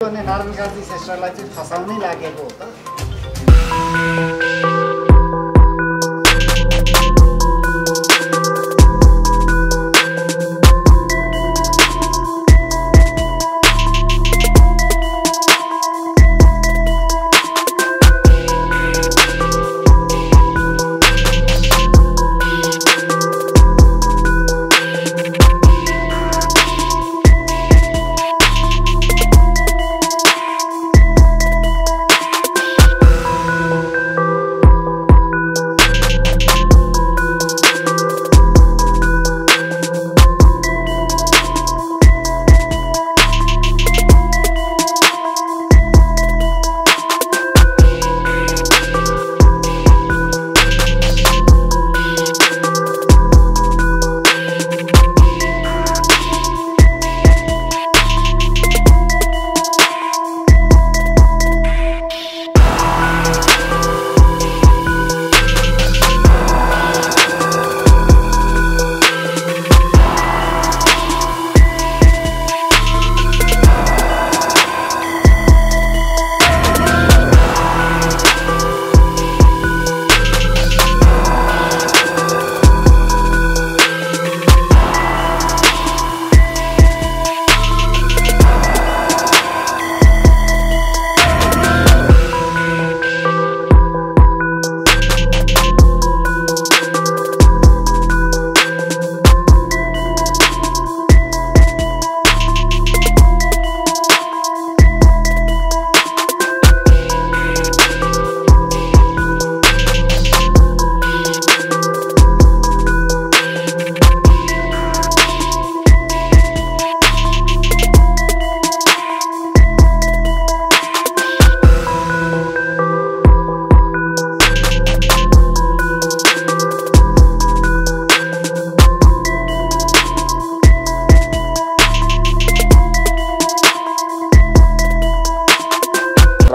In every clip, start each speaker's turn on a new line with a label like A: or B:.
A: नारायण काजी श्रेष्ठलाई चाहिँ फसाउनै लागेको हो त।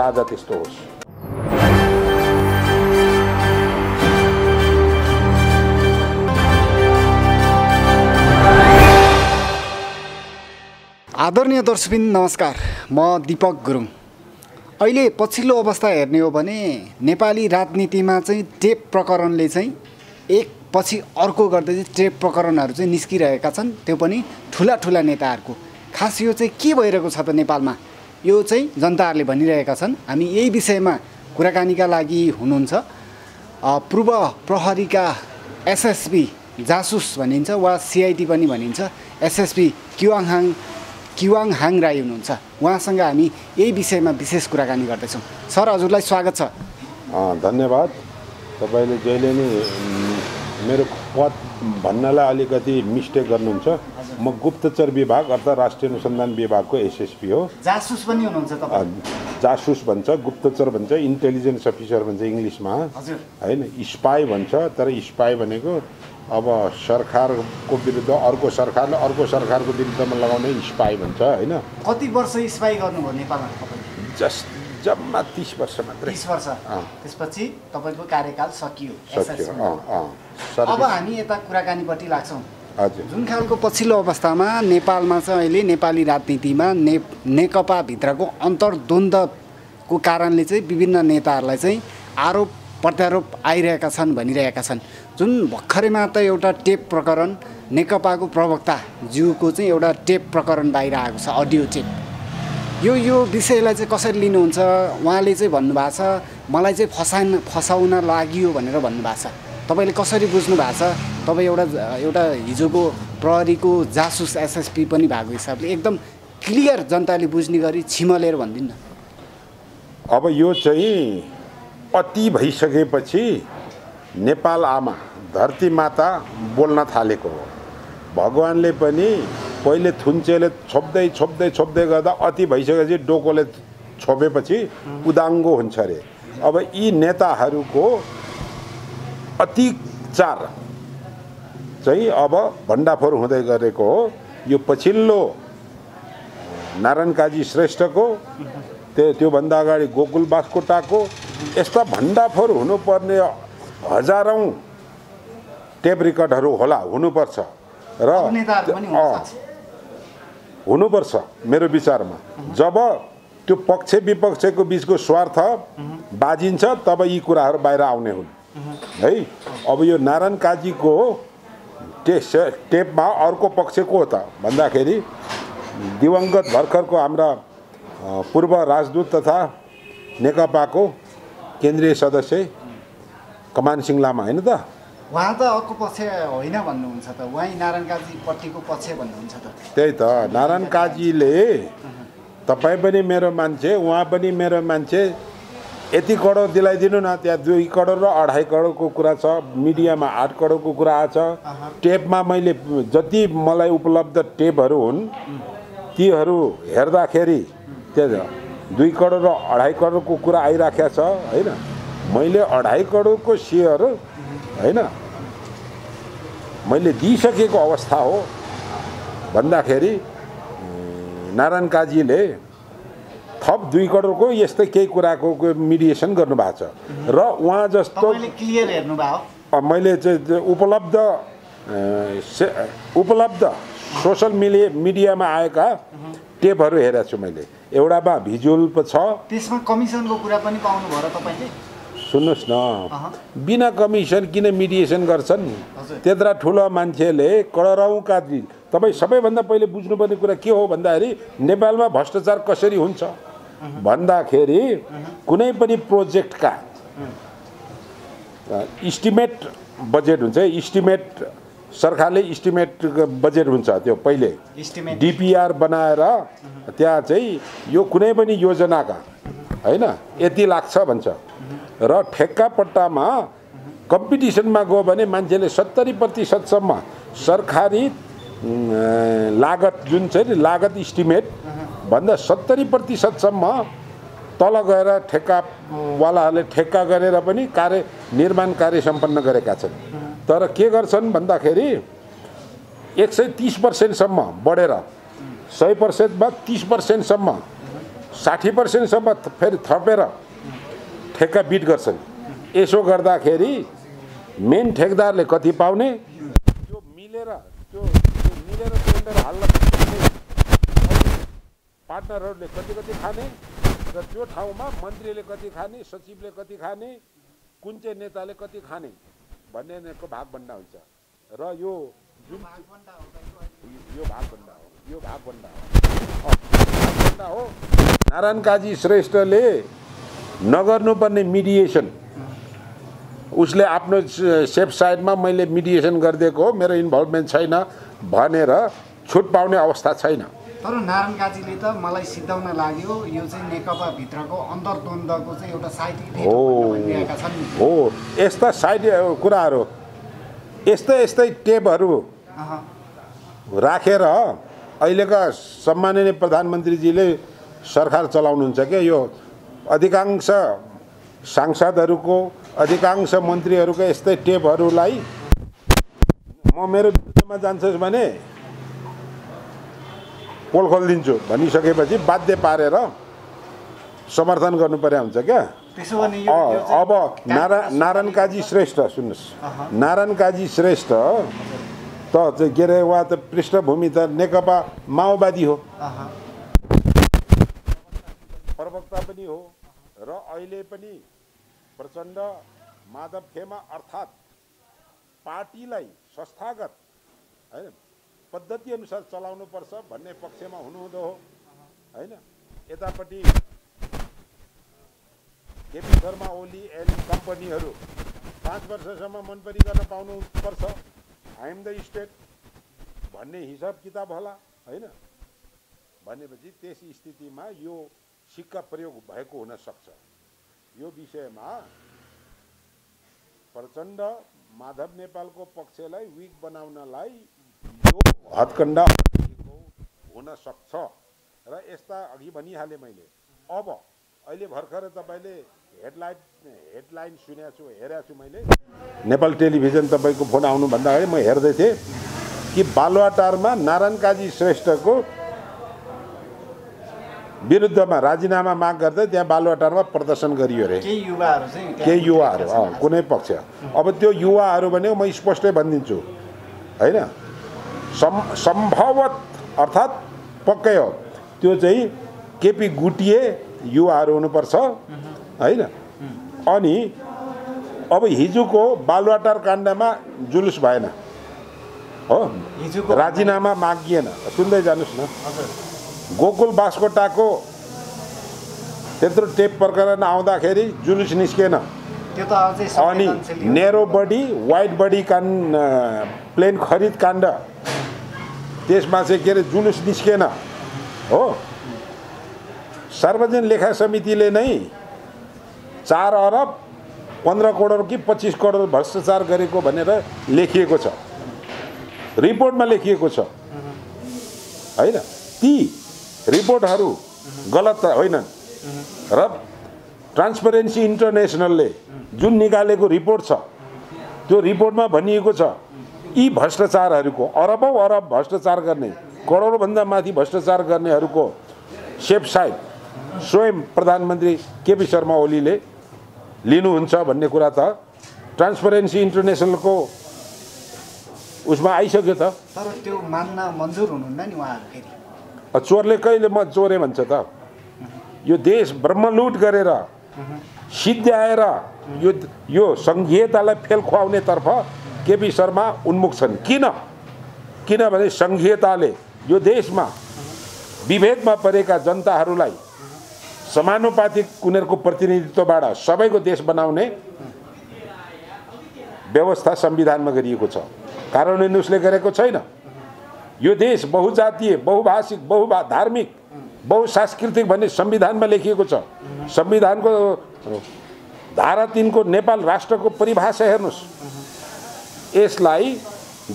B: राजा त्यस्तो होस्।
A: आदरणीय दर्शकबिन नमस्कार, म दीपक गुरुङ। अहिले पछिल्लो अवस्था हेर्ने हो भने नेपाली राजनीतिमा चाहिँ टेप प्रकरणले चाहिँ एक पछि अर्को गर्दै चाहिँ टेप प्रकरणहरू चाहिँ निस्किरहेका छन्, त्यो पनि ठुला ठुला नेताहरूको। खास यो चाहिँ के भइरहेको छ त नेपालमा, यो चाहिँ जनताहरूले भनिरहेका छन्। हामी यही विषयमा कुराकानीका लागि हुनुहुन्छ पूर्व प्रहरीका एसएसपी जासुस भनिन्छ वा सिआइडी पनि भनिन्छ, एसएसपी किवाङ हाङ राई हुनुहुन्छ। उहाँसँग हामी यही विषयमा विशेष कुराकानी गर्दैछौँ। सर, हजुरलाई स्वागत छ।
B: धन्यवाद। तपाईँले जहिले नै मेरो पद भन्नलाई अलिकति मिस्टेक गर्नुहुन्छ। म गुप्तचर विभाग अर्थात् राष्ट्रिय अनुसन्धान विभागको एसएसपी हो।
A: जासुस पनि हुनुहुन्छ तपाईँ?
B: जासुस भन्छ, गुप्तचर भन्छ, इन्टेलिजेन्स अफिसर भन्छ इङ्ग्लिसमा, होइन। स्पाई भन्छ, तर स्पाई भनेको अब सरकारको विरुद्ध अर्को सरकारले अर्को सरकारको विरुद्धमा लगाउने स्पाई भन्छ, होइन।
A: कति वर्ष स्पाई गर्नुभयो नेपालमा?
B: जम्मा 30 वर्ष मात्रै।
A: 30 वर्ष। त्यसपछि तपाईँको कार्यकाल सकियो।
B: अब
A: हामी यता कुराकानीपट्टि लाग्छौँ।
B: हजुर।
A: जुन खालको पछिल्लो अवस्थामा नेपालमा चाहिँ अहिले नेपाली राजनीतिमा नेकपाभित्रको अन्तर्द्वन्द्वको कारणले चाहिँ विभिन्न नेताहरूलाई चाहिँ आरोप प्रत्यारोप आइरहेका छन्, भनिरहेका छन्। जुन भर्खरैमा त एउटा टेप प्रकरण, नेकपाको प्रवक्ता ज्यूको चाहिँ एउटा टेप प्रकरण बाहिर आएको छ, अडियो टेप। यो विषयलाई चाहिँ कसरी लिनुहुन्छ? उहाँले चाहिँ भन्नुभएको छ मलाई चाहिँ फसाउन लागि भनेर भन्नुभएको छ। तपाईँले कसरी बुझ्नु भएको छ? तपाईँ एउटा हिजोको प्रहरीको जासुस एसएसपी पनि भएको हिसाबले एकदम क्लियर जनताले बुझ्ने गरी छिमलेर भनिदिनु न।
B: अब यो चाहिँ अति भइसकेपछि नेपाल आमा धरती माता बोल्न थालेको हो। भगवानले पनि पहिले थुन्चेले छोप्दै गर्दा अति भइसकेपछि डोकोले छोपेपछि उदाङ्गो हुन्छ अरे। अब यी नेताहरूको अत्याचार चाहिँ अब भण्डाफोर हुँदै गरेको हो। यो पछिल्लो नारायण काजी श्रेष्ठको, त्योभन्दा अगाडि गोकुल बास्कोटाको यस्ता भण्डाफोर हुनुपर्ने हजारौं टेप रेकर्डहरू होला, हुनुपर्छ र हुनुपर्छ मेरो विचारमा। जब त्यो पक्ष विपक्षको बीचको स्वार्थ बाजिन्छ तब यी कुराहरू बाहिर आउने हुन् है। अब यो नारायण काजीको टेपमा अर्को पक्ष को हो त भन्दाखेरि दिवंगत भर्खरको हाम्रा पूर्व राजदूत तथा नेकपाको केन्द्रीय सदस्य कमान सिंह लामा हैन त?
A: उहाँ त अर्को पक्ष होइन भन्नुहुन्छ त, उहाँ नारायण काजीपट्टिको पक्ष भन्नुहुन्छ त।
B: त्यही त नारायण काजीले तपाईँ पनि मेरो मान्छे उहाँ पनि मेरो मान्छे यति करोड दिलाइदिनु न, त्यहाँ 2 करोड र 2.5 करोडको कुरा छ, मिडियामा 8 करोडको कुरा आछ। टेपमा मैले जति मलाई उपलब्ध टेपहरू हुन् तीहरू हेर्दाखेरि त्यहाँ 2 करोड र 2.5 करोडको कुरा आइराखेको छ हैन। मैले 2.5 करोडको सेयर हैन मैले दिइसकेको अवस्था हो भन्दाखेरि नारायण काजीले थप 2 करोडको यस्तै केही कुराको मिडिएसन गर्नुभएको छ र उहाँ जस्तो
A: क्लियर हेर्नुभयो।
B: मैले चाहिँ उपलब्ध सोशल मिडियामा आएका टेपहरू हेरेको छु मैले। एउटामा भिजुअल छ,
A: त्यसमा कमिसनको कुरा पनि पाउनुभयो र तपाईले?
B: सुन्नुहोस् न, बिना कमिसन किन मिडिएसन गर्छन्? त्यत्रा ठुलो मान्छेले करोडौँका दिन तपाईँ सबैभन्दा पहिले बुझ्नुपर्ने कुरा के हो भन्दाखेरि नेपालमा भ्रष्टाचार कसरी हुन्छ भन्दाखेरि कुनै पनि प्रोजेक्टका इस्टिमेट बजेट हुन्छ, इस्टिमेट सरकारले इस्टिमेट बजेट हुन्छ, त्यो पहिले डिपिआर बनाएर त्यहाँ चाहिँ यो कुनै पनि योजनाका हैन यति लाग्छ भन्छ र ठेक्का पट्टामा कम्पिटिसनमा गयो भने मान्छेले 70% सम्म सरकारी लागत जुन चाहिँ लागत इस्टिमेट भन्दा 70% सम्म तल गएर ठेक्कावालाहरूले ठेक्का गरेर पनि निर्माण कार्य सम्पन्न गरेका छन्। तर के गर्छन् भन्दाखेरि 130% सम्म बढेर 100% मा 30% सम्म 60% सम्म फेरि थपेर ठेक्का बिट गर्छन्। यसो गर्दाखेरि मेन ठेकदारले कति पाउने, त्यो मिलेर टेन्डर हाल्न पार्टनरहरूले कति खाने र त्यो ठाउँमा मन्त्रीले कति खाने, सचिवले कति खाने, कुन चाहिँ नेताले कति खाने भन्नेको भागभण्डा हुन्छ र यो जुन यो भागभण्डा हो। नारायण काजी श्रेष्ठले नगर्नुपर्ने मिडिएसन उसले आफ्नो सेफ साइडमा मैले मिडिएसन गरिदिएको हो, मेरो इन्भल्भमेन्ट छैन भनेर छुट पाउने अवस्था छैन।
A: तर नारायण काजीले त मलाई सिद्धाउन लाग्यो यो चाहिँ नेकपा भित्रको अन्तर्द्वन्द्वको चाहिँ एउटा साइड भनिरहेका छन्
B: हो। यस्ता साइड कुराहरू यस्तै टेपहरू राखेर अहिलेका सम्माननीय प्रधानमन्त्रीजीले सरकार चलाउनुहुन्छ क्या। यो अधिकांश सांसदहरूको अधिकांश मन्त्रीहरूको यस्तै टेपहरूलाई म मेरो विरुद्धमा जान्छस् भने पोल खोलिदिन्छु भनिसकेपछि बाध्य पारेर समर्थन गर्नु पर्या हुन्छ क्या। अब नारायण काजी श्रेष्ठ सुन्नुहोस्, नारायण काजी श्रेष्ठ त के अरे उहाँ त पृष्ठभूमि त नेकपा माओवादी हो, प्रवक्ता पनि हो र अहिले पनि प्रचण्ड माधव खेमा अर्थात् पार्टीलाई संस्थागत हैन पद्धति अनुसार चलाउनु पर्छ भन्ने पक्षमा हुनुहुँदो हो हैन। यतापट्टि केपी शर्मा ओली एन्ड कम्पनीहरू 5 वर्षसम्म मनपरी गर्न पाउनुपर्छ, आइ एम द स्टेट भन्ने हिसाब किताब होला हैन। भनेपछि त्यस स्थितिमा यो सिक्का प्रयोग भएको हुन सक्छ। यो विषयमा प्रचण्ड माधव नेपालको पक्षलाई विक बनाउनलाई यो हत्कण्डा हुन सक्छ र यस्ता अघि भनिहालेँ मैले। अब अहिले भर्खर तपाईँले हेडलाइन सुनेको छु, हेरेको छु मैले नेपाल टेलिभिजन तपाईँको फोन आउनुभन्दा अगाडि म हेर्दै थिएँ कि बालुवाटारमा नारायण काजी श्रेष्ठको विरुद्धमा राजीनामा माग गर्दै त्यहाँ बालुवाटारमा प्रदर्शन गरियो अरे केही युवाहरू कुनै पक्ष। अब त्यो युवाहरू भनेको म स्पष्टै भनिदिन्छु हैन, सम्भवत अर्थात् पक्कै हो त्यो चाहिँ केपी गुटिए युवाहरू हुनुपर्छ हैन। अनि अब हिजोको बालुवाटार काण्डमा जुलुस भएन हो, राजीनामा मागिएन, सुन्दै जानुस् न। गोकुल बास्कोटाको त्यत्रो टेप प्रकरण आउँदाखेरि जुलुस निस्केन। अनि narrow body wide body plane खरिद काण्ड त्यसमा चाहिँ के अरे जुलुस निस्केन हो। सार्वजनिक लेखा समितिले नै 4 अरब 15 करोड कि 25 करोड भ्रष्टाचार गरेको भनेर लेखिएको छ, रिपोर्टमा लेखिएको छ हैन। ती रिपोर्टहरू गलत होइनन् र ट्रान्सपरेन्सी इन्टरनेसनलले जुन निकालेको रिपोर्ट छ त्यो रिपोर्टमा भनिएको छ यी भ्रष्टाचारहरूको अरबौं अरब भ्रष्टाचार गर्ने, करोडभन्दा माथि भ्रष्टाचार गर्नेहरूको सेफ साइड स्वयं प्रधानमन्त्री केपी शर्मा ओलीले लिनुहुन्छ भन्ने कुरा त ट्रान्सपरेन्सी इन्टरनेसनलको उसमा आइसक्यो त।
A: तर त्यो मान्न मन्जुर हुनुहुन्न नि उहाँहरू फेरि।
B: चोरले कहिले म चोरे भन्छ त? यो देश ब्रह्मलुट गरेर सिद्ध्याएर यो संघीयतालाई फेल खुवाउनेतर्फ केपी शर्मा उन्मुख छन्। किनभने संघीयताले यो देशमा विभेदमा परेका जनताहरूलाई समानुपातिक उनीहरूको प्रतिनिधित्वबाट सबैको देश बनाउने व्यवस्था संविधानमा गरिएको छ, कार्यान्वयन उसले गरेको छैन। यो देश बहुजातीय, बहुभाषिक, बहुधार्मिक, बहुसांस्कृतिक भन्ने संविधानमा लेखिएको छ। संविधानको धारा 3 को नेपाल राष्ट्रको परिभाषा हेर्नुस्। यसलाई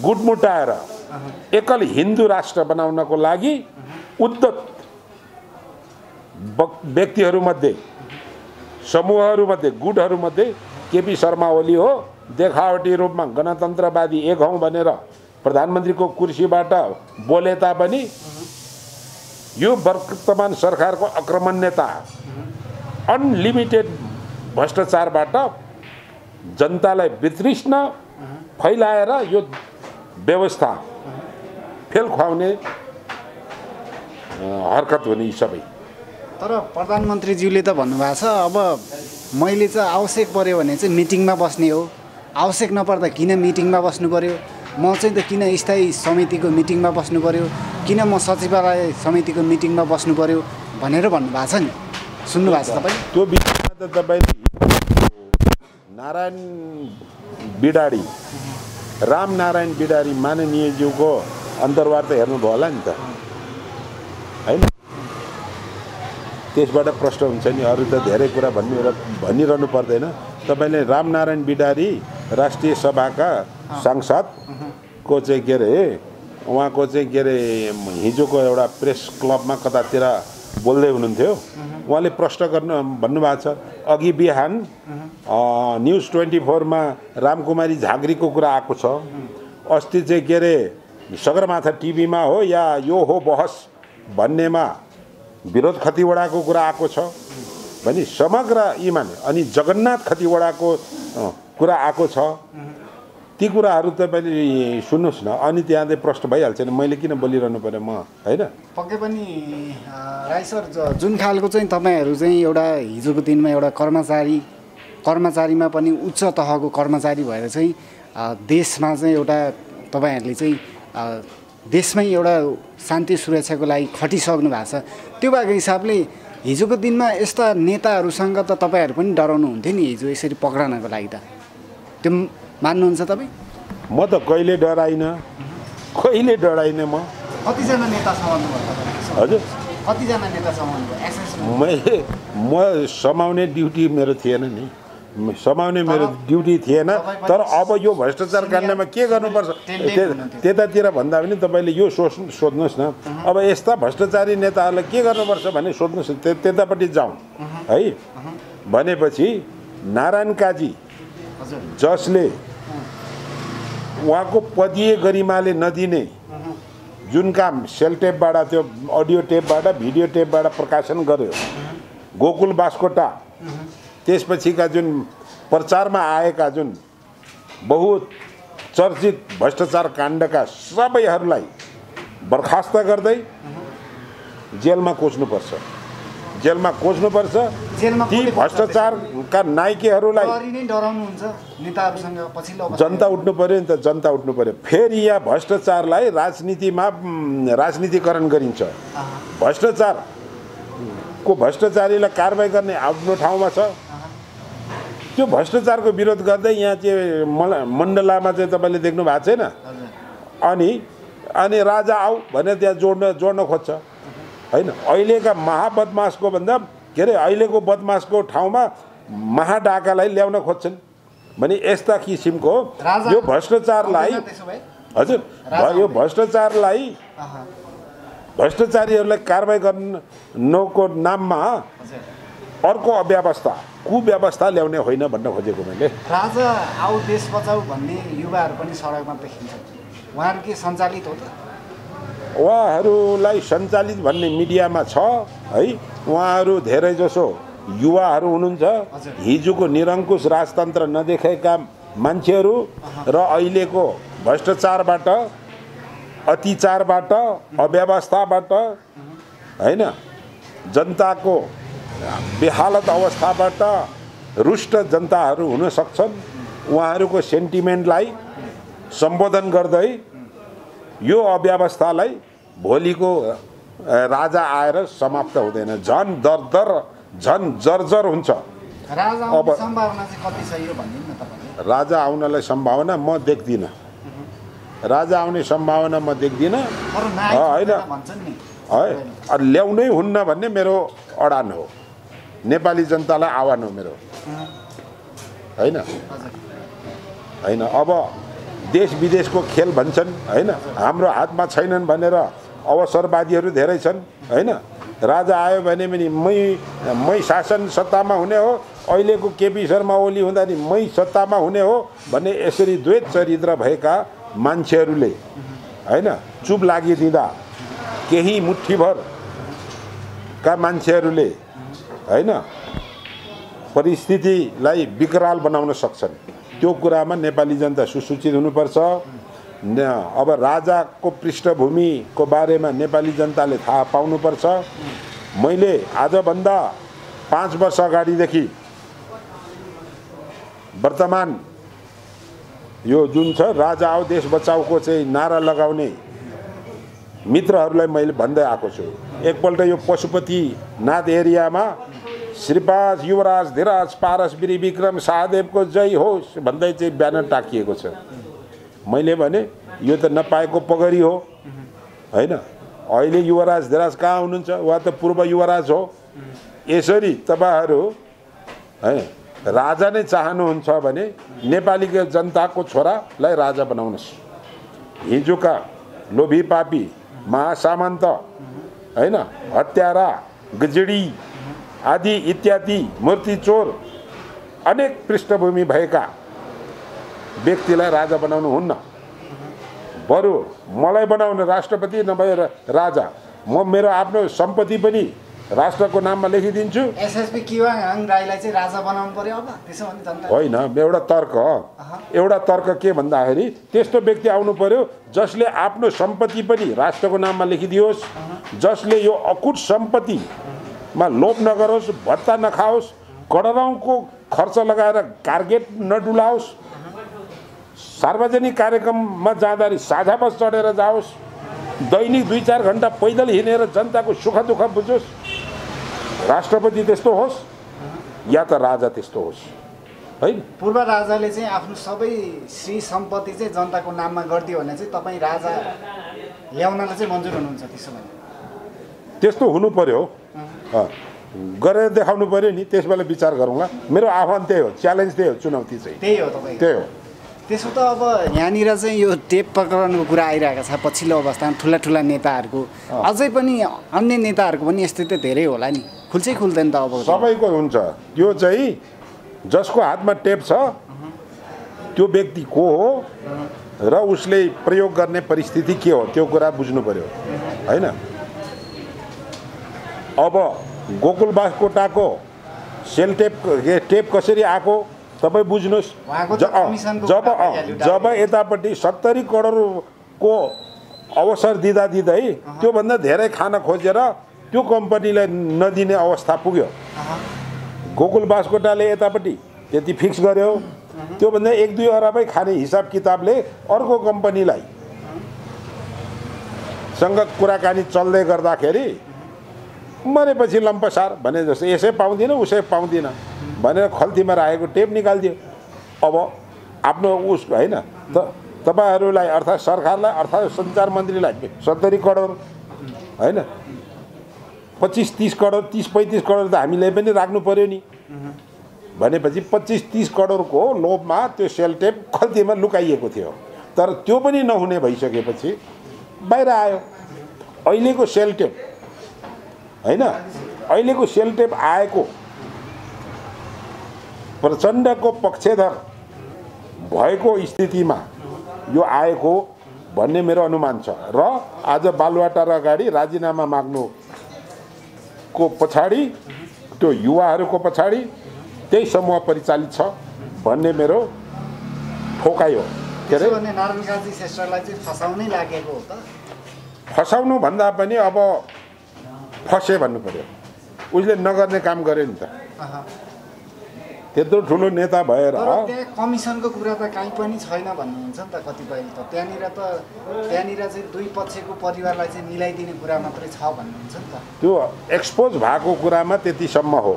B: गुटमुटाएर एकल हिन्दू राष्ट्र बनाउनको लागि उद्धत व्यक्तिहरूमध्ये, समूहहरूमध्ये, गुटहरूमध्ये केपी शर्मा ओली हो। देखावटी रूपमा गणतन्त्रवादी एक हौं भनेर प्रधानमन्त्रीको कुर्सीबाट बोले तापनि यो वर्तमान सरकारको आक्रमण्यता, अनलिमिटेड भ्रष्टाचारबाट जनतालाई वितृष्ण फैलाएर यो व्यवस्था फेल खुवाउने हरकत हुने सबै।
A: तर प्रधानमन्त्रीज्यूले त भन्नुभएको छ अब मैले चाहिँ आवश्यक पर्यो भने चाहिँ मिटिङमा बस्ने हो, आवश्यक नपर्दा किन मिटिङमा बस्नु पर्यो, म चाहिँ त किन स्थायी समितिको मिटिङमा बस्नु पर्यो, किन म सचिवालय समितिको मिटिङमा बस्नु पर्यो भनेर भन्नुभएको छ नि। सुन्नुभएको छ तपाईँ?
B: त्यो विषयमा त तपाईँले नारायण बिडाडी, रामनारायण बिडाडी माननीयज्यूको अन्तर्वार्ता हेर्नुभयो होला नि त हैन? त्यसबाट प्रश्न हुन्छ नि। अरू त धेरै कुरा भनिरहनु पर्दैन। तपाईँले रामनारायण बिडाडी राष्ट्रिय सभाका सांसदको चाहिँ के अरे उहाँको चाहिँ के अरे हिजोको एउटा प्रेस क्लबमा कतातिर बोल्दै हुनुहुन्थ्यो। उहाँले प्रश्न भन्नुभएको छ। अघि बिहान न्युज 24 मा रामकुमारी झाँक्रीको कुरा आएको छ। अस्ति चाहिँ के अरे सगरमाथा टिभीमा हो या यो हो बहस भन्नेमा विरोध खतिवडाको कुरा आएको छ भने समग्र इमान अनि जगन्नाथ खतिवडाको कुरा आएको छ। ती कुराहरू तपाईँले सुन्नुहोस् न, अनि त्यहाँ चाहिँ प्रश्न भइहाल्छ नि मैले किन बोलिरहनु पर्यो म हैन?
A: पक्कै पनि राई सर, जुन खालको चाहिँ तपाईँहरू चाहिँ एउटा हिजोको दिनमा एउटा कर्मचारीमा पनि उच्च तहको कर्मचारी भएर चाहिँ देशमा चाहिँ एउटा तपाईँहरूले चाहिँ देशमै एउटा शान्ति सुरक्षाको लागि खटिसक्नु भएको छ। त्यो भएको हिसाबले हिजोको दिनमा यस्ता नेताहरूसँग त तपाईँहरू पनि डराउनु हुन्थ्यो नि हिजो यसरी पक्राउनको लागि त। त्यो मान्नुहुन्छ तपाईँ?
B: म त कहिले डराइनँ म।
A: कतिजना नेता समाउनु भयो तपाईँ?
B: हजुर,
A: कतिजना नेता समाउनु भयो?
B: म समाउने ड्युटी मेरो थिएन नि, समाउने मेरो ड्युटी थिएन। तर अब यो भ्रष्टाचार काण्डमा के गर्नुपर्छ त्यतातिर भन्दा पनि तपाईँले यो सोध्नुहोस् न। अब यस्ता भ्रष्टाचारी नेताहरूलाई के गर्नुपर्छ भने सोध्नुहोस्, त्यतापट्टि जाउँ है। भनेपछि नारायण काजी जसले उहाँको पदीय गरिमाले नदिने जुन काम सेल टेपबाट, त्यो अडियो टेपबाट, भिडियो टेपबाट प्रकाशन गर्यो, गोकुल बास्कोटा, त्यसपछिका जुन प्रचारमा आएका जुन बहुत चर्चित भ्रष्टाचार काण्डका सबैहरूलाई बर्खास्त गर्दै जेलमा कोच्नुपर्छ। जेलमा कोच्नुपर्छ।
A: जेलमा
B: ती भ्रष्टाचारका नाइकेहरूलाई
A: डराउनुहुन्छ नेताहरूसँग पछिल्लो
B: जनता उठ्नु पर्यो नि त, जनता उठ्नु पर्यो। फेरि यहाँ भ्रष्टाचारलाई राजनीतिमा राजनीतिकरण गरिन्छ। भ्रष्टाचारीलाई कारबाही गर्ने आफ्नो ठाउँमा छ। त्यो भ्रष्टाचारको विरोध गर्दै यहाँ चाहिँ मण्डलामा चाहिँ तपाईँले देख्नु भएको छैन। अनि राजा आऊ भनेर त्यहाँ जोड्न खोज्छ होइन। अहिलेका महाबदमासको भन्दा के अरे अहिलेको बदमासको ठाउँमा महाडाकालाई ल्याउन खोज्छन् भने यस्ता किसिमको यो भ्रष्टाचारलाई हजुर यो भ्रष्टाचारीहरूलाई कारबाही गर्नको नाममा अर्को अव्यवस्था कुव्यवस्था ल्याउने होइन भन्न खोजेको मैले।
A: राजा आऊ देश बचाऊ भन्ने युवाहरू पनि सडकमा देखिन्छ, उहाँहरू के सञ्चालित हो त?
B: उहाँहरूलाई सञ्चालित भन्ने मिडियामा छ है। उहाँहरू धेरैजसो युवाहरू हुनुहुन्छ, हिजोको निरङ्कुश राजतन्त्र नदेखेका मान्छेहरू र अहिलेको भ्रष्टाचारबाट, अत्याचारबाट, अव्यवस्थाबाट होइन, जनताको बेहालत अवस्थाबाट रुष्ट जनताहरू हुन सक्छन्। उहाँहरूको सेन्टिमेन्टलाई सम्बोधन गर्दै यो अव्यवस्थालाई भोलिको राजा आएर समाप्त हुँदैन, झन् दरदर झन् जर्जर हुन्छ।
A: अब सम्भावना चाहिँ कति छ यो भनिदिनु न तपाईले।
B: राजा आउनलाई सम्भावना म देख्दिनँ। राजा आउने सम्भावना म देख्दिनँ होइन है। ल्याउनै हुन्न भन्ने मेरो अडान हो, नेपाली जनतालाई आह्वान हो मेरो होइन। अब देश विदेशको खेल भन्छन् होइन, हाम्रो हातमा छैनन् भनेर अवसरवादीहरू धेरै छन् होइन। राजा आयो भने पनि मै शासन सत्तामा हुने हो, अहिलेको केपी शर्मा ओली हुँदा नि मै सत्तामा हुने हो भन्ने यसरी द्वैत चरित्र भएका मान्छेहरूले होइन चुप लागिदिँदा केही मुठ्ठीभरका मान्छेहरूले होइन परिस्थितिलाई विकराल बनाउन सक्छन्। त्यो कुरामा नेपाली जनता सुसूचित हुनुपर्छ। अब राजाको पृष्ठभूमिको बारेमा नेपाली जनताले थाहा पाउनुपर्छ। मैले आजभन्दा 5 वर्ष अगाडिदेखि वर्तमान यो जुन छ राजा आओ देश बचाउको चाहिँ नारा लगाउने मित्रहरूलाई मैले भन्दै आएको छु। एकपल्ट यो पशुपतिनाथ एरियामा श्रीपाद युवराज धीराज पारस वीर विक्रम शाहदेवको जय होस् भन्दै चाहिँ ब्यानर टाकिएको छ। मैले भने यो त नपाएको पगरी हो होइन। अहिले युवराज धीराज कहाँ हुनुहुन्छ? उहाँ त पूर्व युवराज हो। यसरी तपाईहरू है राजा नै चाहनुहुन्छ भने नेपालीको जनताको छोरालाई राजा बनाउनुहोस्। हिजोका लोभी पापी महासामन्त होइन, हत्यारा, गजडी आदि इत्यादि मूर्ति चोर अनेक पृष्ठभूमि भएका व्यक्तिलाई राजा बनाउनु हुन्न। बरु मलाई बनाउनु राष्ट्रपति नभएर राजा। म मेरो आफ्नो सम्पत्ति पनि राष्ट्रको नाममा लेखिदिन्छु।
A: एसएसपी किवाङ राईलाई चाहिँ राजा बनाउनु पर्यो अब त्यसो भने जनता
B: होइन। एउटा तर्क के भन्दाखेरि त्यस्तो व्यक्ति आउनु पर्यो जसले आफ्नो सम्पत्ति पनि राष्ट्रको नाममा लेखिदियोस्, जसले यो अकुट सम्पत्तिमा लोभ नगरोस्, भत्ता नखाओस्, करोडौँको खर्च लगाएर कार्गेट नडुलाओस्, सार्वजनिक कार्यक्रममा जाँदाखेरि साझा बस चढेर जाओस्, दैनिक 2-4 घण्टा पैदल हिँडेर जनताको सुख दुःख बुझोस्। राष्ट्रपति त्यस्तो होस् या त राजा त्यस्तो होस् है।
A: पूर्व राजाले चाहिँ आफ्नो सबै श्री सम्पत्ति चाहिँ जनताको नाममा गरिदियो भने चाहिँ तपाईँ राजा ल्याउनलाई चाहिँ मन्जुर हुनुहुन्छ? त्यसो भने
B: त्यस्तो हुनु पर्यो, गरेर देखाउनु पर्यो नि, त्यसबेला विचार गरौँला। मेरो आह्वान त्यही हो, च्यालेन्ज त्यही हो, चुनौती चाहिँ
A: त्यही हो तपाईँ।
B: त्यही हो।
A: त्यसो त अब यहाँनिर चाहिँ यो टेप प्रकरणको कुरा आइरहेको छ पछिल्लो अवस्थामा। ठुला नेताहरूको अझै पनि अन्य नेताहरूको पनि स्थिति धेरै होला नि, खुल्छै खुल्दैन त? अब
B: सबैको हुन्छ। त्यो चाहिँ जसको हातमा टेप छ त्यो व्यक्ति को हो र उसले प्रयोग गर्ने परिस्थिति के हो त्यो कुरा बुझ्नु पर्यो होइन। अब गोकुल बास्कोटाको सेल टेप कसरी आएको तपाईँ बुझ्नुहोस्। जब यतापट्टि 70 करोडको अवसर दिँदै त्योभन्दा धेरै खान खोजेर त्यो कम्पनीलाई नदिने अवस्था पुग्यो। गोकुल बास्कोटाले यतापट्टि त्यति फिक्स गर्यो, त्योभन्दा 1-2 अरबै खाने हिसाब किताबले अर्को कम्पनीलाई सँग कुराकानी चल्दै गर्दाखेरि मरेपछि लम्पसार भने जस्तो यसै पाउँदिन उसै पाउँदिन भनेर खल्तीमा राखेको टेप निकालिदियो। अब आफ्नो उस होइन त तपाईहरूलाई अर्थात् सरकारलाई अर्थात् सञ्चार मन्त्रीलाई 70 करोड होइन 25-30 करोड 30-35 करोड त हामीले पनि राख्नु पर्यो नि भनेपछि 25-30 करोडको लोभमा त्यो सेलटेप खल्तीमा लुकाइएको थियो। तर त्यो पनि नहुने भइसकेपछि बाहिर आयो। अहिलेको सेलटेप होइन अहिलेको सेलटेप आएको प्रचण्डको पक्षधर भएको स्थितिमा यो आएको भन्ने मेरो अनुमान छ र आज बालुवाटार अगाडि राजीनामा माग्नुको पछाडि त्यो युवाहरूको पछाडि त्यही समूह परिचालित छ भन्ने मेरो ठोकाइ हो। के अरे
A: नारायण काजी श्रेष्ठलाई चाहिँ फसाउनै लागेको हो त?
B: फसाउनु भन्दा पनि अब फसे भन्नु पर्यो। उसले नगर्ने काम गर्यो नि त। त्यत्रो ठुलो नेता भएर
A: त्यहाँ कमिसनको कुरा त काहीँ पनि छैन भन्नुहुन्छ नि त कतिपयले त। त्यहाँनिर चाहिँ दुई पक्षको परिवारलाई चाहिँ मिलाइदिने कुरा मात्रै छ भन्नुहुन्छ नि त।
B: त्यो एक्सपोज भएको कुरामा त्यतिसम्म हो।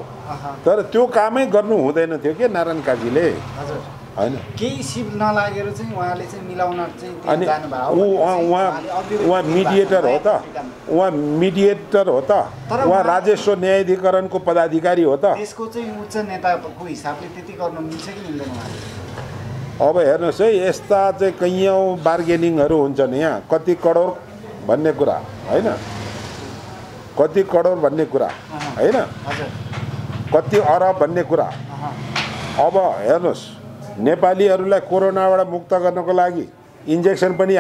B: तर त्यो कामै गर्नु हुँदैन थियो के नारायण काजीले।
A: हजुर
B: होइन
A: केही सिप नलागेर चाहिँ उहाँले चाहिँ मिलाउन चाहिँ
B: अनि
A: जानुभयो।
B: उहाँ मिडिएटर हो त। उहाँ मिडिएटर हो त। उहाँ राजस्व न्यायाधिकरणको पदाधिकारी हो त।
A: देशको चाहिँ उच्च नेताको हिसाबले त्यति गर्नु मिल्छ कि मिल्दैन उहाँले?
B: अब हेर्नुहोस् है यस्ता चाहिँ कैयौँ बार्गेनिङहरू हुन्छन् यहाँ। कति करोड भन्ने कुरा होइन कति करोड भन्ने कुरा होइन कति अरब भन्ने कुरा। अब हेर्नुहोस् नेपालीहरूलाई कोरोनाबाट मुक्त गर्नको लागि इन्जेक्सन पनि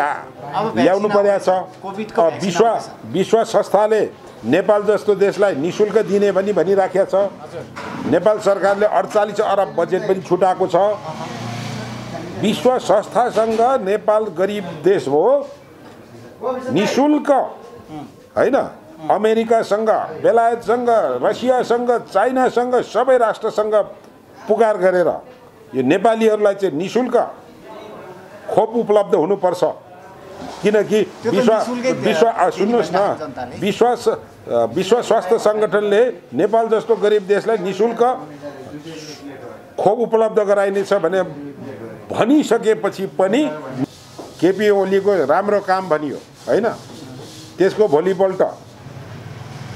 B: ल्याउनु परेको छ। विश्व संस्थाले नेपाल जस्तो देशलाई निःशुल्क दिने भनिराखेको छ। नेपाल सरकारले 48 अरब बजेट पनि छुटाएको छ। विश्व संस्थासँग नेपाल गरिब देश हो निःशुल्क होइन। अमेरिकासँग बेलायतसँग रसियासँग चाइनासँग सबै राष्ट्रसँग पुकार गरेर यो नेपालीहरूलाई चाहिँ निःशुल्क खोप उपलब्ध हुनुपर्छ। किनकि सुन्नुहोस् न विश्व स्वास्थ्य सङ्गठनले नेपाल जस्तो गरिब देशलाई निःशुल्क खोप उपलब्ध गराइनेछ भने भनिसकेपछि पनि केपी ओलीको राम्रो काम भनियो होइन। त्यसको भोलिपल्ट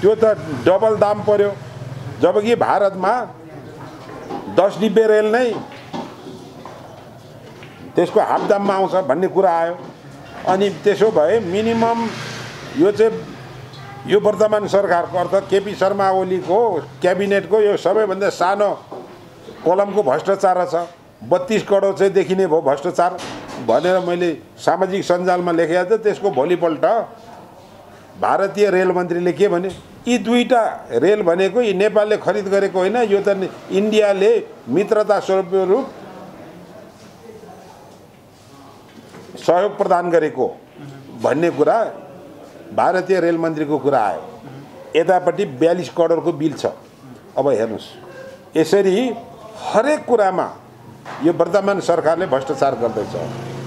B: त्यो त डबल दाम पर्यो। जबकि भारतमा 10 डिब्बे रेल नै त्यसको हाफ दाममा आउँछ भन्ने कुरा आयो। अनि त्यसो भए मिनिमम यो चाहिँ यो वर्तमान सरकारको अर्थात् केपी शर्मा ओलीको क्याबिनेटको यो सबैभन्दा सानो कलमको भ्रष्टाचार छ। 32 करोड चाहिँ देखिने भयो भ्रष्टाचार भनेर मैले सामाजिक सञ्जालमा लेखेको थिएँ। त्यसको भोलिपल्ट भारतीय रेल मन्त्रीले के भने यी दुईटा रेल भनेको यी नेपालले खरिद गरेको होइन, यो त इन्डियाले मित्रता स्वरूप सहयोग प्रदान गरेको भन्ने कुरा भारतीय रेल मन्त्रीको कुरा आयो। यतापट्टि 42 करोडको बिल छ। अब हेर्नुहोस् यसरी हरेक कुरामा यो वर्तमान सरकारले भ्रष्टाचार गर्दैछ।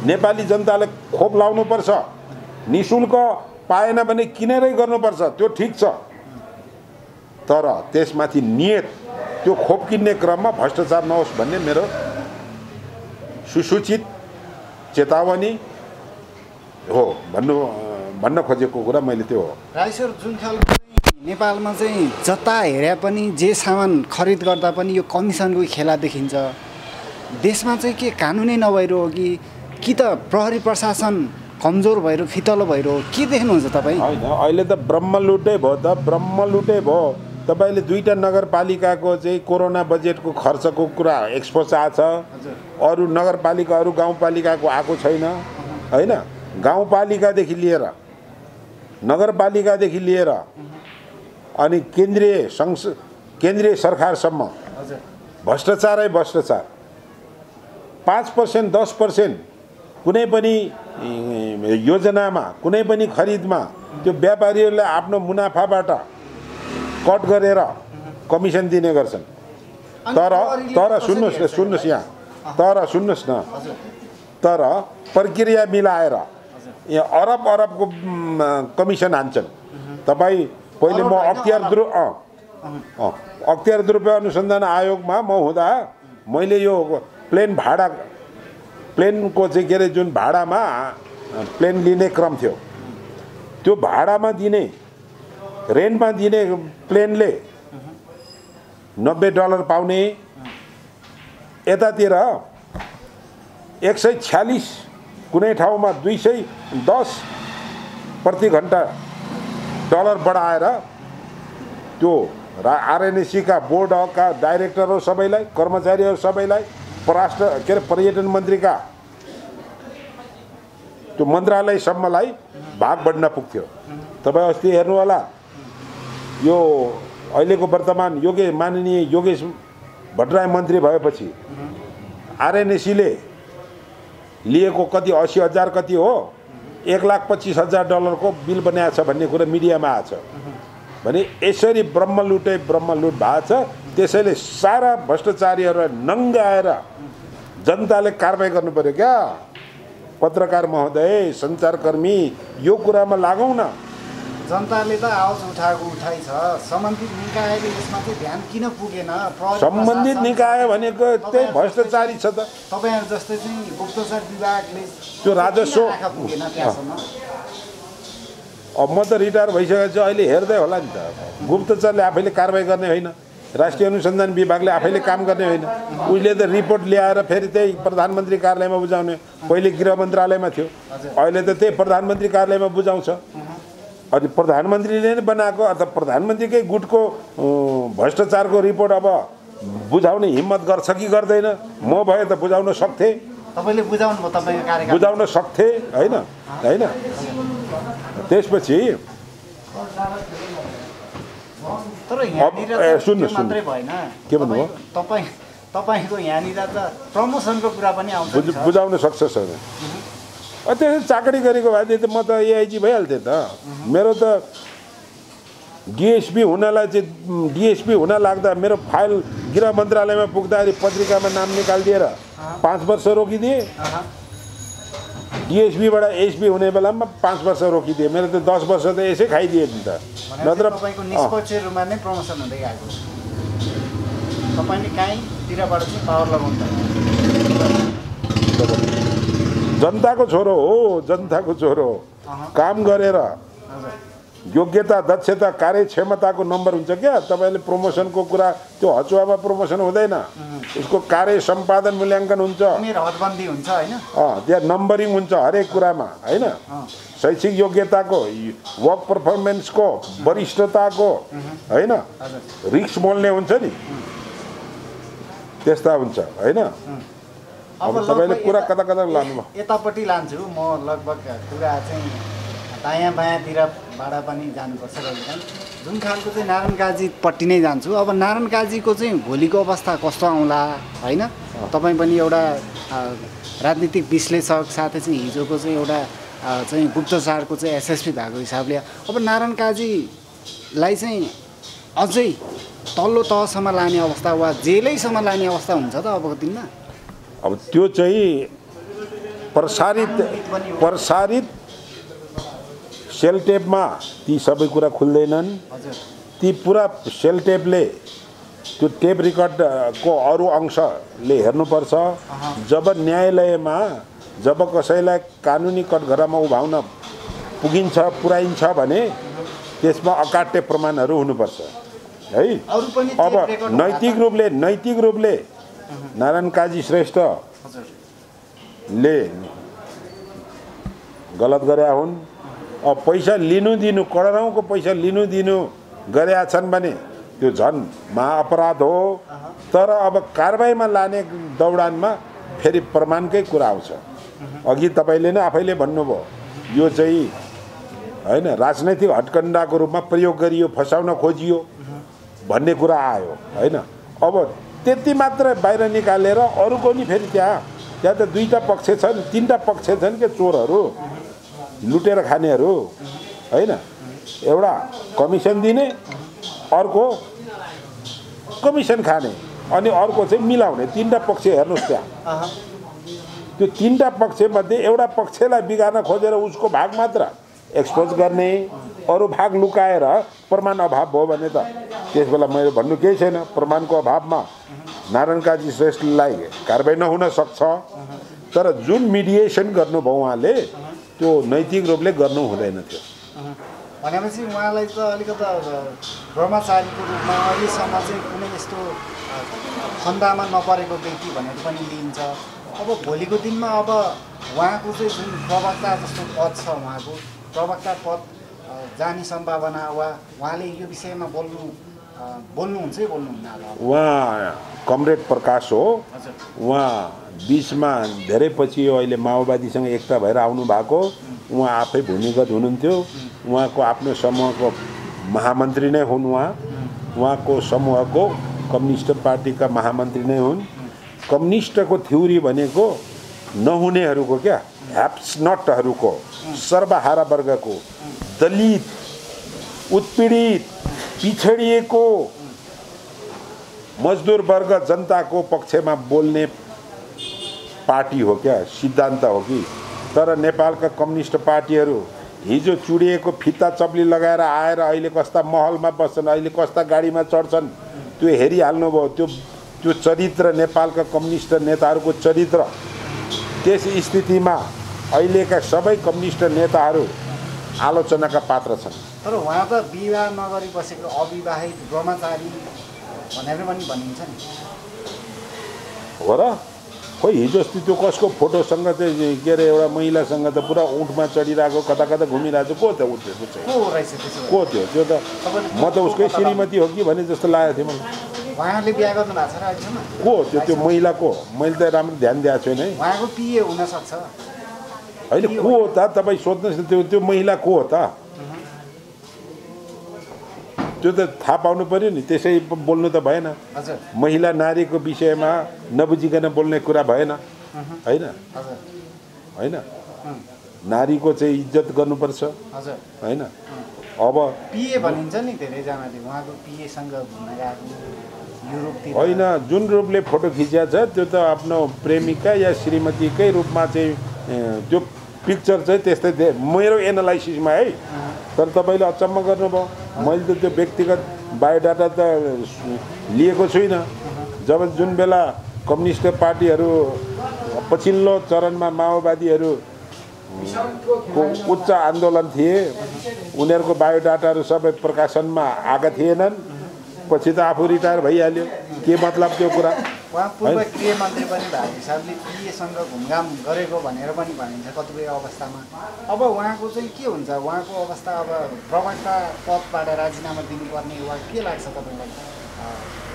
B: नेपाली जनताले खोप लाउनुपर्छ, निःशुल्क पाएन भने किनेरै गर्नुपर्छ, त्यो ठिक छ। तर त्यसमाथि नियत त्यो खोप किन्ने क्रममा भ्रष्टाचार नहोस् भन्ने मेरो सुसूचित चेतावनी हो भन्न खोजेको कुरा मैले त्यो हो।
A: राइसर जुन खालको नेपालमा चाहिँ जता हेरे पनि जे सामान खरिद गर्दा पनि यो कमिसनको खेला देखिन्छ। देशमा चाहिँ के कानुनै नभइरो हो कि त प्रहरी प्रशासन कमजोर भइरो फितलो भइरो के देख्नुहुन्छ तपाईँ?
B: होइन अहिले त ब्रह्मलुटै भयो त ब्रह्मलुटै भयो। तपाईँले 2टा नगरपालिकाको चाहिँ कोरोना बजेटको खर्चको कुरा एक्सपोज आएको छ। अरू नगरपालिका अरू गाउँपालिकाको आएको छैन होइन। गाउँपालिकादेखि लिएर नगरपालिकादेखि लिएर अनि केन्द्रीय सरकारसम्म भ्रष्टाचारै भ्रष्टाचार। 5% 10% कुनै पनि योजनामा कुनै पनि खरिदमा त्यो व्यापारीहरूले आफ्नो मुनाफाबाट कट गरेर कमिसन दिने गर्छन्। तर सुन्नुहोस् यहाँ, तर सुन्नुहोस् न, तर प्रक्रिया मिलाएर यहाँ अरबको कमिसन हान्छन्। तपाईँ पहिले म अख्तियार द्रव्य अनुसन्धान आयोगमा म हुँदा मैले यो प्लेनको चाहिँ के अरे जुन भाडामा प्लेन लिने क्रम थियो, त्यो भाडामा दिने रेन्टमा दिने प्लेनले $90 पाउने, यतातिर 146 कुनै ठाउँमा 210 प्रति घण्टा डलर बढाएर त्यो आरएनएसी का बोर्डका डाइरेक्टरहरू सबैलाई, कर्मचारीहरू सबैलाई, पर्यटन मन्त्रीका त्यो मन्त्रालयसम्मलाई भाग बढ्न पुग्थ्यो। तपाईँ अस्ति हेर्नु होला, यो अहिलेको वर्तमान माननीय योगेश भट्टराई मन्त्री भएपछि आरएनएसीले लिएको कति 80,000 कति हो, $1,25,000 को बिल बनाएको छ भन्ने कुरा मिडियामा आएको छ भने यसरी ब्रह्मलुट भएको छ। त्यसैले सारा भ्रष्टाचारीहरूलाई नङ्गाएर जनताले कारबाही गर्नु पर्यो क्या। पत्रकार महोदय, सञ्चारकर्मी, यो कुरामा लागौँ न।
A: जनताले त आवाज उठाइ छ, सम्बन्धित निकायले यसमा चाहिँ ध्यान किन पुगेन?
B: सम्बन्धित निकाय भनेको त्यही भ्रष्टाचारी छ त।
A: तपाईँहरू जस्तै चाहिँ गुप्तचर विभागले
B: त्यो राजस्व
A: पुगेन त्यहाँसम्म।
B: अब म त रिटायर भइसकेपछि अहिले हेर्दै होला नि त। गुप्तचरले आफैले कारबाही गर्ने होइन, राष्ट्रिय अनुसन्धान विभागले आफैले काम गर्ने होइन। उसले त रिपोर्ट ल्याएर फेरि त्यही प्रधानमन्त्री कार्यालयमा बुझाउने। पहिले गृह मन्त्रालयमा थियो, अहिले त त्यही प्रधानमन्त्री कार्यालयमा बुझाउँछ। अनि प्रधानमन्त्रीले नै बनाएको अथवा प्रधानमन्त्रीकै गुटको भ्रष्टाचारको रिपोर्ट अब बुझाउने हिम्मत गर्छ कि गर्दैन? म भए त बुझाउन सक्थेँ।
A: तपाईँले बुझाउनु भयो, तपाईँको कार्यकाल
B: बुझाउन सक्थेँ होइन। त्यसपछि
A: तर यहाँनिर
B: सुन्नुहोस्
A: मात्रै भएन,
B: के भन्नुभयो?
A: तपाईँको यहाँनिर त प्रमोसनको कुरा पनि आउँछ।
B: बुझाउन सक्छ सर। त्यसरी चाकरी गरेको भए त म त एआइजी भइहाल्थेँ त। मेरो त डिएसपी हुनलाई चाहिँ डिएसपी हुन लाग्दा मेरो फाइल गृह मन्त्रालयमा पुग्दाखेरि पत्रिकामा नाम निकालिदिएर 5 वर्ष रोकिदिए। डिएसपीबाट एसपी हुने बेलामा 5 वर्ष रोकिदिए। मेरो त 10 वर्ष त यसै खाइदिए नि त।
A: नत्र तपाईँको निष्पक्ष रूपमा नै प्रमोसन हुँदै गएको। तपाईँले कहीँतिरबाट चाहिँ पावर लगाउनु
B: जनताको छोरो हो, जनताको छोरो काम गरेर योग्यता, दक्षता, कार्यक्षमताको नम्बर हुन्छ क्या। तपाईँले प्रमोसनको कुरा त्यो हचुवामा प्रमोसन हुँदैन, उसको कार्य सम्पादन मूल्याङ्कन हुन्छ,
A: हदबन्दी हुन्छ होइन।
B: त्यहाँ नम्बरिङ हुन्छ हरेक कुरामा होइन। शैक्षिक योग्यताको, वर्क पर्फर्मेन्सको, वरिष्ठताको होइन, रिस्क मोल्ने हुन्छ नि, त्यस्ता हुन्छ होइन। अब तपाईँले कुरा कता लानुभयो?
A: यतापट्टि लान्छु म, लगभग कुरा चाहिँ दायाँ बायाँतिरबाट पनि जानुपर्छ कहिलेकाहीँ। जुन खालको चाहिँ नारायण काजीपट्टि नै जान्छु। अब नारायण काजीको चाहिँ भोलिको अवस्था कस्तो आउँला होइन? तपाईँ पनि एउटा राजनीतिक विश्लेषक, साथै चाहिँ हिजोको चाहिँ एउटा चाहिँ गुप्तचारको चाहिँ एसएसपी भएको हिसाबले अब नारायण काजीलाई चाहिँ अझै तल्लो तहसम्म लाने अवस्था वा जेलैसम्म लाने अवस्था हुन्छ त अबको दिनमा?
B: अब त्यो चाहिँ प्रसारित सेलटेपमा ती सबै कुरा खुल्दैनन्। ती पुरा सेलटेपले त्यो टेप रेकर्डको अरू अंशले हेर्नुपर्छ। जब न्यायालयमा जब कसैलाई कानुनी कठघरामा उभाउन पुराइन्छ भने त्यसमा अकाट्य प्रमाणहरू हुनुपर्छ है। अब नैतिक रूपले नारायण काजी श्रेष्ठले गलत गरे हुन्। अब पैसा लिनु दिनु, करोडौँको पैसा लिनु दिनु गरेका छन् भने त्यो झन् महाअपराध हो। तर अब कारबाहीमा लाने दौडानमा फेरि प्रमाणकै कुरा आउँछ। अघि तपाईँले नै आफैले भन्नुभयो यो चाहिँ होइन राजनैतिक हटकण्डाको रूपमा प्रयोग गरियो, फसाउन खोजियो भन्ने कुरा आयो होइन। अब त्यति मात्र बाहिर निकालेर अरूको नि फेरि त्यहाँ त 2टा पक्ष छन्, 3टा पक्ष छन् के चोरहरू, लुटेर खानेहरू होइन। एउटा कमिसन दिने, अर्को कमिसन खाने अनि अर्को चाहिँ मिलाउने तीनटा पक्ष हेर्नुस् त्यहाँ त्यो तीनटा पक्षमध्ये एउटा पक्षलाई बिगार्न खोजेर उसको भाग मात्र एक्सपोज गर्ने अरू भाग लुकाएर प्रमाण अभाव भयो भने त त्यसबेला मैले भन्नु केही छैन प्रमाणको अभावमा नारायण काजी श्रेष्ठलाई कारबाही नहुन सक्छ तर जुन मिडिएसन गर्नुभयो उहाँले त्यो नैतिक रूपले गर्नु हुँदैन थियो
A: भनेपछि उहाँलाई त अलिकता ब्रह्मचारीको रूपमा अहिलेसम्म चाहिँ कुनै यस्तो फन्दामा नपरेको व्यक्ति भनेर पनि लिइन्छ अब भोलिको दिनमा अब उहाँको चाहिँ जुन प्रवक्ता जस्तो पद छ उहाँको प्रवक्ता पद जाने सम्भावना वा उहाँले यो विषयमा बोल्नुहुन्छ बोल्नुहुन्न
B: उहाँ कमरेड प्रकाश हो उहाँ बिचमा धेरै पछि अहिले माओवादीसँग एकता भएर आउनु भएको उहाँ आफै भूमिगत हुनुहुन्थ्यो उहाँको आफ्नो समूहको महामन्त्री नै हुन् उहाँको समूहको कम्युनिस्ट पार्टीका महामन्त्री नै हुन् कम्युनिस्टको थ्योरी भनेको नहुनेहरूको क्या ह्याप्स नटहरूको सर्वहारा वर्गको दलित उत्पीडित पिछडिएको मजदुर वर्ग जनताको पक्षमा बोल्ने पार्टी हो क्या सिद्धान्त हो कि तर नेपालका कम्युनिस्ट पार्टीहरू हिजो चुडिएको फित्ता चप्ली लगाएर आएर अहिले कस्ता महलमा बस्छन् अहिले कस्ता गाडीमा चढ्छन् त्यो हेरिहाल्नुभयो त्यो चरित्र नेपालका कम्युनिस्ट नेताहरूको चरित्र त्यस स्थितिमा अहिलेका सबै कम्युनिस्ट नेताहरू आलोचनाका पात्र छन्
A: तर उहाँ त विवाह नगरी बसेको अविवाहित ब्रह्मचारी भनेर पनि भनिन्छ नि
B: हो र खोइ हिजो अस्ति त्यो कसको फोटोसँग चाहिँ के अरे एउटा महिलासँग त पुरा ऊँटमा चढिरहेको कता कता घुमिरहेको को त को थियो त्यो त म त उसकै श्रीमती हो कि भने जस्तो लागेको थियो मलाई
A: उहाँले बिहा गर्नु भएको छ र अहिलेसम्म
B: को थियो त्यो महिलाको मैले त राम्रो ध्यान दिएको छैन है
A: उहाँको पिए हुनसक्छ
B: होइन को हो त तपाईँ सोध्नुहोस् त्यो महिला को हो त त्यो त थाहा पाउनु पर्यो नि त्यसै बोल्नु त भएन महिला नारीको विषयमा नबुझिकन बोल्ने कुरा भएन होइन होइन नारीको चाहिँ इज्जत गर्नुपर्छ होइन अब
A: पिए भनिन्छ नि धेरैजनाले उहाँको पिएसँग घुम्न गएको युरोपतिर
B: होइन जुन रूपले फोटो खिचिया छ त्यो त आफ्नो प्रेमिका या श्रीमतीकै रूपमा चाहिँ त्यो पिक्चर चाहिँ त्यस्तै मेरो एनालाइसिसमा है तर तपाईँले अचम्म गर्नुभयो मैले त त्यो व्यक्तिगत बायोडाटा त लिएको छुइनँ जब जुन बेला कम्युनिस्ट पार्टीहरू पछिल्लो चरणमा माओवादीहरूको उच्च आन्दोलन थिए उनीहरूको बायोडाटाहरू सबै प्रकाशनमा आएका थिएनन् पछि त आफू रिटायर भइहाल्यो के मतलब त्यो कुरा
A: उहाँ पूर्व गृहमन्त्री पनि भएको हिसाबले पिएसँग घुमघाम गरेको भनेर पनि भनिन्छ कतिपय अवस्थामा अब उहाँको चाहिँ के हुन्छ उहाँको अवस्था अब प्रवक्ता पदबाट राजीनामा दिनुपर्ने वा के लाग्छ तपाईँलाई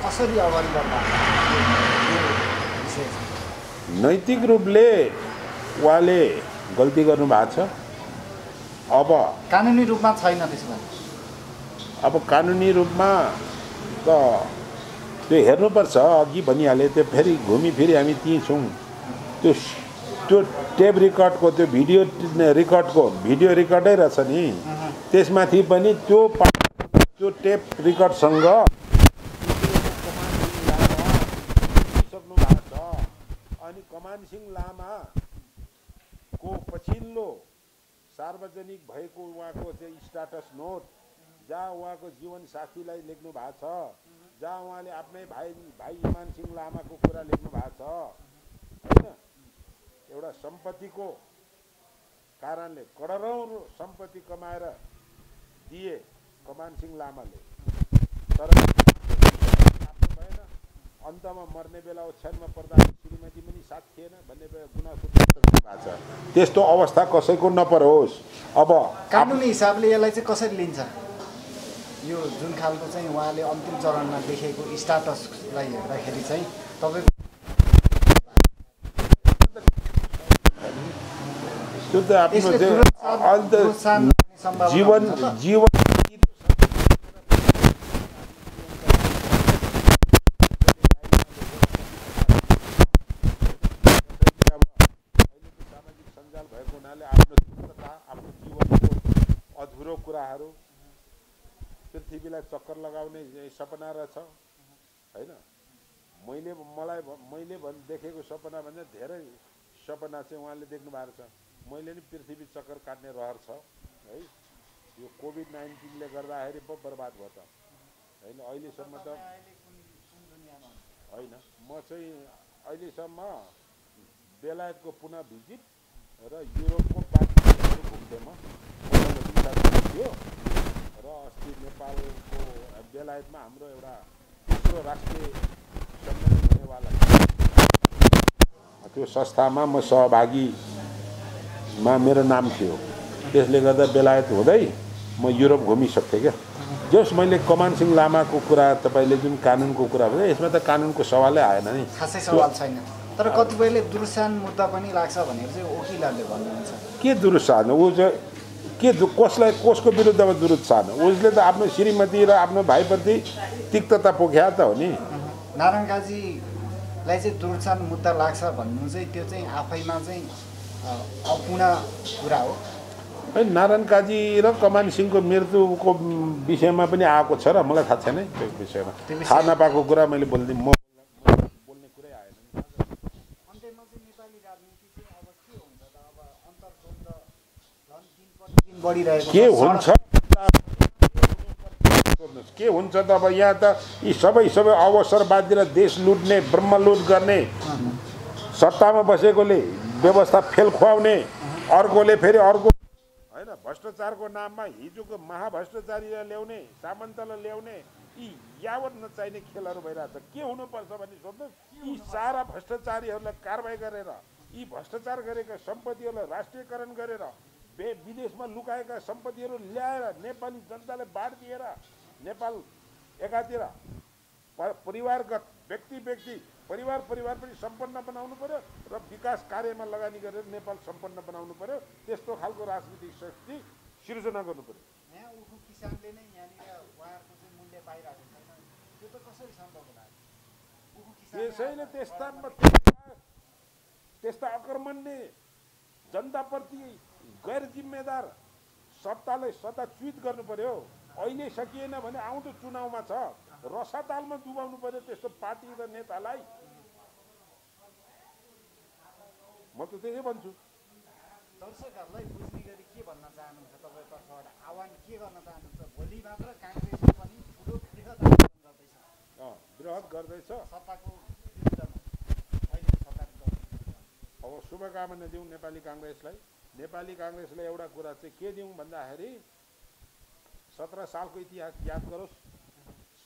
A: कसरी अगाडि बढ्दा
B: नैतिक रूपले उहाँले गल्ती गर्नु भएको छ अब
A: कानुनी रूपमा छैन त्यसमा
B: अब कानुनी रूपमा त त्यो हेर्नुपर्छ अघि भनिहालेँ त्यो फेरि घुमिफिरी हामी त्यहीँ छौँ त्यो टेप रेकर्डको त्यो भिडियो रेकर्डै रहेछ नि त्यसमाथि पनि त्यो टेप रेकर्डसँग सक्नु भएको छ अनि कमान सिंह लामाको पछिल्लो सार्वजनिक भएको उहाँको चाहिँ स्टाटस नोट जहाँ उहाँको जीवन साथीलाई लेख्नु भएको छ जहाँ उहाँले आफ्नै भाइ इमान सिंह लामाको कुरा लेख्नु भएको छ होइन एउटा सम्पत्तिको कारणले करोडौँ सम्पत्ति कमाएर दिए कमान सिंह लामाले तर आफ्नो भएन अन्तमा मर्ने बेला ओछ्यानमा पर्दा श्रीमती पनि साथ थिएन भन्ने गुनासो व्यक्त भएको छ त्यस्तो अवस्था कसैको नपरोस् अब
A: कानुनी हिसाबले यसलाई चाहिँ कसरी लिन्छ यो जुन खालको चाहिँ उहाँले अन्तिम चरणमा देखेको स्टाटसलाई हेर्दाखेरि चाहिँ तपाईँको
B: त्यो त आफ्नो जीवन सामाजिक सञ्जाल भएको हुनाले आफ्नो जीवनको अधुरो कुराहरू पृथ्वीलाई चक्कर लगाउने सपना रहेछ हैन। मैले देखेको सपना भन्दा धेरै सपना चाहिँ उहाँले देख्नु भएको छ। मैले नि पृथ्वी चक्कर काट्ने रहर छ है। यो कोभिड-19 ले गर्दाखेरि पो बर्बाद भयो त हैन। अहिलेसम्म त हैन, म चाहिँ अहिलेसम्म बेलायतको पुनः भिजिट र युरोपको 5 देशहरू घुम्थेँ म थियो र अस्ति नेपालको बेलायतमा हाम्रो एउटा तेस्रो राष्ट्रिय सम्मेलन हुनेवाला त्यो संस्थामा म सहभागीमा मेरो नाम थियो। त्यसले गर्दा बेलायत हुँदै म युरोप घुमिसक्थेँ क्या। जस मैले कमान सिंह लामाको कुरा तपाईले जुन कानुनको कुरा भने यसमा त कानुनको सवालै आएन नि,
A: खासै सवाल छैन। तर कतिपयले दुरुसान मुद्दा पनि लाग्छ भनेर चाहिँ वकिलहरूले भन्नुहुन्छ।
B: के दुरुसान उ चाहिँ के कसलाई कसको विरुद्धमा दुरुसान? उसले त आफ्नो श्रीमती र आफ्नो भाइप्रति तिक्तता पोख्या त हो नि।
A: नारायण काजीलाई चाहिँ दुरुसान मुद्दा लाग्छ भन्नु चाहिँ त्यो चाहिँ आफैमा चाहिँ अपूर्ण कुरा हो।
B: नारायण काजी र कमान सिंहको मृत्युको विषयमा पनि आएको छ र मलाई थाहा छैन त्यो विषयमा। थाहा नपाएको कुरा मैले बोल्ने कुरै आएन।
A: अन्त्यमा चाहिँ नेपाली राजनीति चाहिँ अब के हुन्छ त? अब अन्तर्द्वन्द झन् दिन प्रतिदिन बढिरहेको
B: के हुन्छ के हुन्छ त? अब यहाँ त यी सबै अवसरवादी र देश लुट्ने ब्रह्मलुट गर्ने सत्तामा बसेकोले व्यवस्था फेल खुवाउने, अर्कोले फेरि अर्को हैन भ्रष्टाचारको नाममा हिजोको महाभ्रष्टाचारीलाई ल्याउने, सामन्तलाई ल्याउने, यी यावत नचाहिने खेलहरू भइरहेछ। के हुनुपर्छ भन्ने सोध्नुहोस्। यी सारा भ्रष्टाचारीहरूलाई कारबाही गरेर यी भ्रष्टाचार गरेका सम्पत्तिहरूलाई राष्ट्रियकरण गरेर विदेशमा लुकाएका सम्पत्तिहरू ल्याएर नेपाली जनतालाई बाँडिदिएर नेपाल एकातिर परिवारगत व्यक्ति परिवार पनि सम्पन्न बनाउनु पर्यो र विकास कार्यमा लगानी गरेर नेपाल सम्पन्न बनाउनु पर्यो। त्यस्तो खालको राजनीतिक शक्ति सिर्जना गर्नु पर्यो।
A: यहाँ उखु किसानले नै यहाँनिर उहाँहरूको चाहिँ मूल्य पाइरहेको छैन, त्यो त कसरी सम्भव होला? उखु किसान
B: त्यसैले त्यस्ता अकर्मण्य जनताप्रति गैर जिम्मेदार सत्तालाई सत्ताच्युत गर्नु पर्यो। अहिले सकिएन भने आउँदो चुनावमा छ रसातालमा डुबाउनु पर्यो त्यस्तो पार्टी र नेतालाई। म त त्यही भन्छु।
A: दर्शकहरूलाई बुझ्ने गरी के भन्न चाहनुहुन्छ? तपाईँ तर्फबाट आह्वान के गर्न चाहनुहुन्छ? भोलि मात्र काङ्ग्रेसले पनि ठुलो
B: बृहत गर्दैछ
A: सत्ताको विरुद्धमा अहिले सत्ताको।
B: अब शुभकामना दिउँ नेपाली काङ्ग्रेसलाई। नेपाली काङ्ग्रेसलाई एउटा कुरा चाहिँ के दिउँ भन्दाखेरि 17 सालको इतिहास याद गरोस्।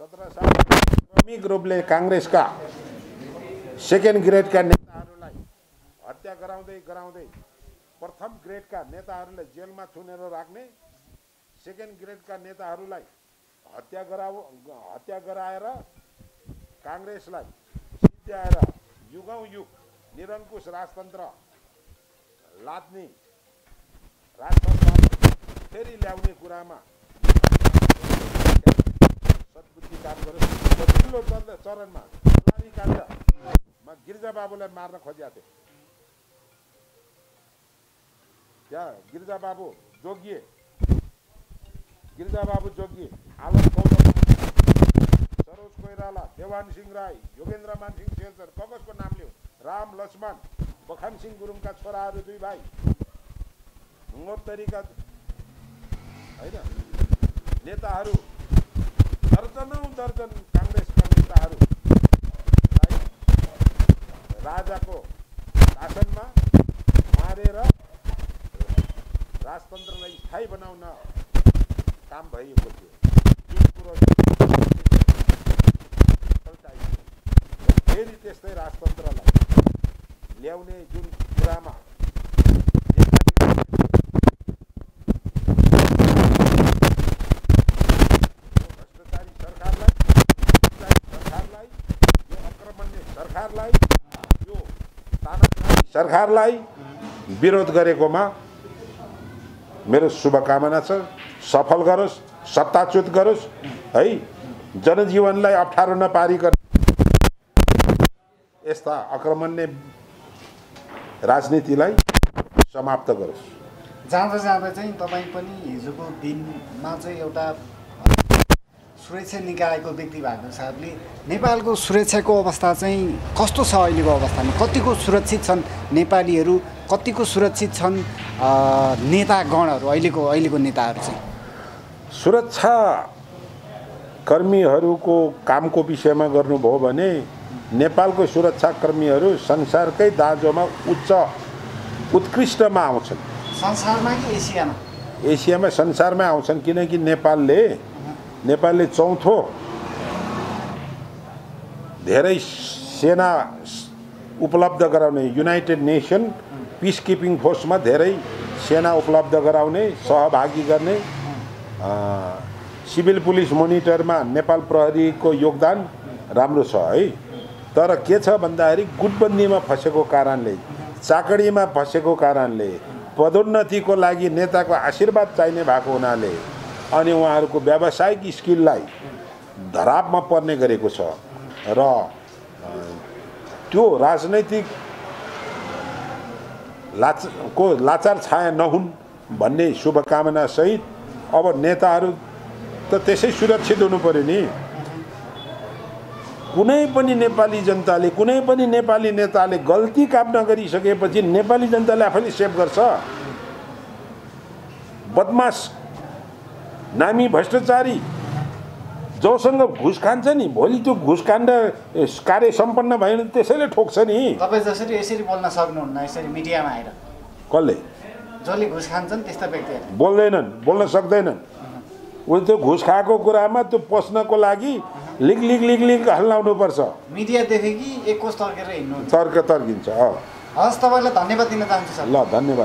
B: 17 साल क्रमिक रूपले काङ्ग्रेसका सेकेन्ड ग्रेडका नेताहरूलाई हत्या गराउँदै प्रथम ग्रेडका नेताहरूलाई जेलमा थुनेर राख्ने, सेकेन्ड ग्रेडका नेताहरूलाई हत्या गराएर काङ्ग्रेसलाई सिद्ध्याएर युगौं युग निरङ्कुश राजतन्त्र लाद्ने, राजतन्त्र फेरि ल्याउने कुरामा सद्बुद्धि काम गरोस्। पछिल्लो चरणमा फलानी काण्डमा गिरिजा बाबुलाई मार्न खोजेका थिए। त्यहाँ गिरिजा बाबु जोगिए, आलम गौतम, सरोज कोइराला, देवान सिंह राई, योगेन्द्र मान सिंह शेरचर, कसको नाम लियो? राम लक्ष्मण बखान सिंह गुरुङका छोराहरू 2 भाइ, तरिका हैन नेताहरू दर्जनौं दर्जन काङ्ग्रेसका नेताहरू राजाको शासनमा मारेर राजतन्त्रलाई स्थायी बनाउन काम भएको थियो। जुन कुरो फेरि त्यस्तै राजतन्त्रलाई ल्याउने जुन कुरामा भ्रष्टाचारी सरकारलाई विरोध गरेकोमा मेरो शुभकामना छ। सफल गरोस्, सत्ताच्युत गरोस् है, जनजीवनलाई अप्ठ्यारो नपारिकन यस्ता अकर्मण्य राजनीतिलाई समाप्त गरोस्।
A: जाँदा चाहिँ तपाईँ पनि हिजोको दिनमा चाहिँ एउटा सुरक्षा निकायको व्यक्ति भएको हिसाबले नेपालको सुरक्षाको अवस्था चाहिँ कस्तो छ अहिलेको अवस्थामा? कतिको सुरक्षित छन् नेपालीहरू, कतिको सुरक्षित छन् नेतागणहरू, अहिलेको नेताहरू चाहिँ?
B: सुरक्षा कर्मीहरूको कामको विषयमा गर्नुभयो भने नेपालको सुरक्षाकर्मीहरू संसारकै दाँजोमा उत्कृष्टमा आउँछन्।
A: संसारमा कि एसियामा?
B: एसियामा संसारमै आउँछन्, किनकि नेपालले चौथो धेरै सेना उपलब्ध गराउने, युनाइटेड नेसन पिस किपिङ फोर्समा धेरै सेना उपलब्ध गराउने, सहभागी गर्ने, सिभिल पुलिस मोनिटरमा नेपाल प्रहरीको योगदान राम्रो छ है। तर के छ भन्दाखेरि गुटबन्दीमा फसेको कारणले, चाकडीमा फसेको कारणले, पदोन्नतिको लागि नेताको आशीर्वाद चाहिने भएको हुनाले अनि उहाँहरूको व्यावसायिक स्किललाई धरापमा पर्ने गरेको छ र त्यो राजनैतिक लाचार छाया नहुन् भन्ने शुभकामना सहित अब नेताहरू त त्यसै सुरक्षित हुनु पर्यो नि। कुनै पनि नेपाली जनताले, कुनै पनि नेपाली नेताले गल्ती काम नगरिसकेपछि नेपाली जनताले आफैले सेभ गर्छ। बदमास, नामी भ्रष्टाचारी जोसँग घुस खान्छ नि, भोलि त्यो घुसकाण्ड कार्य सम्पन्न भयो भने त्यसैले ठोक्छ नि।
A: तपाईँ जसरी यसरी बोल्न सक्नुहुन्न, यसरी मिडियामा आएर
B: कसले?
A: जसले घुस खान्छन् त्यस्ता व्यक्तिहरू
B: बोल्दैनन्, बोल्न सक्दैनन्। उनी त्यो घुस खाएको कुरामा त्यो पस्नको लागि लिक हल्लाउनुपर्छ।
A: मिडियादेखि कि एक कोस तर्केर हिँड्नुहुन्छ?
B: तर्किन्छ।
A: हस्, तपाईँलाई धन्यवाद दिन चाहन्छु सर।
B: ल, धन्यवाद।